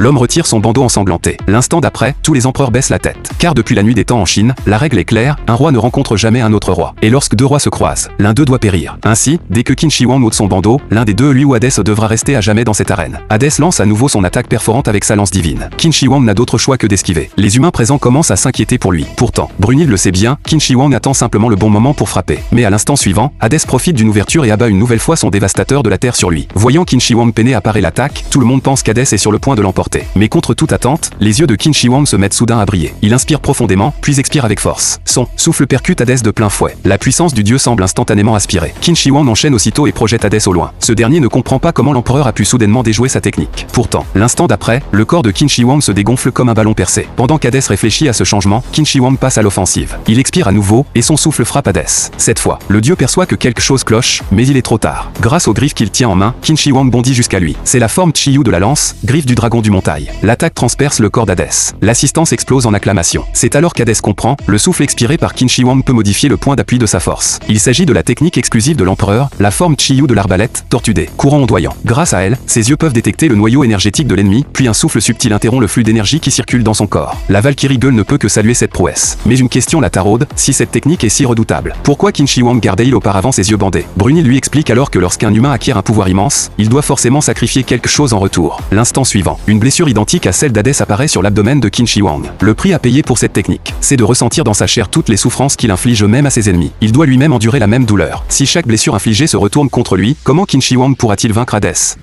L'homme retire son bandeau ensanglanté. L'instant d'après, tous les empereurs baissent la tête. Car depuis la nuit des temps en Chine, la règle est claire, un roi ne rencontre jamais un autre roi. Et lorsque deux rois se croisent, l'un d'eux doit périr. Ainsi, dès que Qin Shi Huang ôte son bandeau, l'un des deux, lui ou Hadès, devra rester à jamais dans cette arène. Hadès lance à nouveau son attaque perforante avec sa lance divine. Qin Shi Huang n'a d'autre choix que d'esquiver. Les humains présents commencent à s'inquiéter pour lui. Pourtant, Brunhilde le sait bien, Qin Shi Huang attend simplement le bon moment pour frapper. Mais à l'instant suivant, Hadès profite d'une ouverture et abat une nouvelle fois son dévastateur de la terre sur lui. Voyant Qin Shi Huang peiner à parer l'attaque, tout le monde pense qu'Hadès est sur le point de l'emporter. Mais contre toute attente, les yeux de Qin Shi Huang se mettent soudain à briller. Il inspire profondément, puis expire avec force. Son souffle percute Hadès de plein fouet. La puissance du dieu semble instantanément aspirer. Qin Shi Huang enchaîne aussitôt et projette Hadès au loin. Ce dernier ne comprend pas comment l'empereur a pu soudainement déjouer sa technique. Pourtant, l'instant d'après, le corps de Qin Shi Huang se dégonfle comme un ballon percé. Pendant qu'Hadès réfléchit à ce changement, Qin Shi Huang passe à l'offensive. Il expire à nouveau, et son souffle frappe Hadès. Cette fois, le dieu perçoit que quelque chose cloche, mais il est trop tard. Grâce aux griffes qu'il tient en main, Qin Shi Huang bondit jusqu'à lui. C'est la forme Chiyu de la lance, griffe du dragon du montail. L'attaque transperce le corps d'Hadès. L'assistance explose en acclamation. C'est alors qu'Hadès comprend, le souffle expiré par Qin Shi Huang peut modifier le point d'appui de sa force. Il s'agit de la technique exclusive de l'empereur, la forme Chiyu de l'arbalète, tortudée, courant ondoyant. Grâce à elle, ses yeux peuvent détecter le noyau énergétique de l'ennemi, puis un souffle subtil interrompt le flux d'énergie qui circule dans son corps. La Valkyrie Gueule ne peut que saluer cette prouesse. Mais une question la taraude, si cette technique est si redoutable, pourquoi Qin Shi Huang gardait-il auparavant ses yeux bandés? Brunhilde lui explique alors que lorsqu'un humain acquiert un pouvoir immense, il doit forcément sacrifier quelque chose en retour. L'instant suivant, une blessure identique à celle d'Hadès apparaît sur l'abdomen de Qin Shi Huang. Le prix à payer pour cette technique, c'est de ressentir dans sa chair toutes les souffrances qu'il inflige même à ses ennemis. Il doit lui-même endurer la même douleur. Si chaque blessure infligée se retourne contre lui, comment Qin Shi Huang pourra-t-il vaincre Hadès?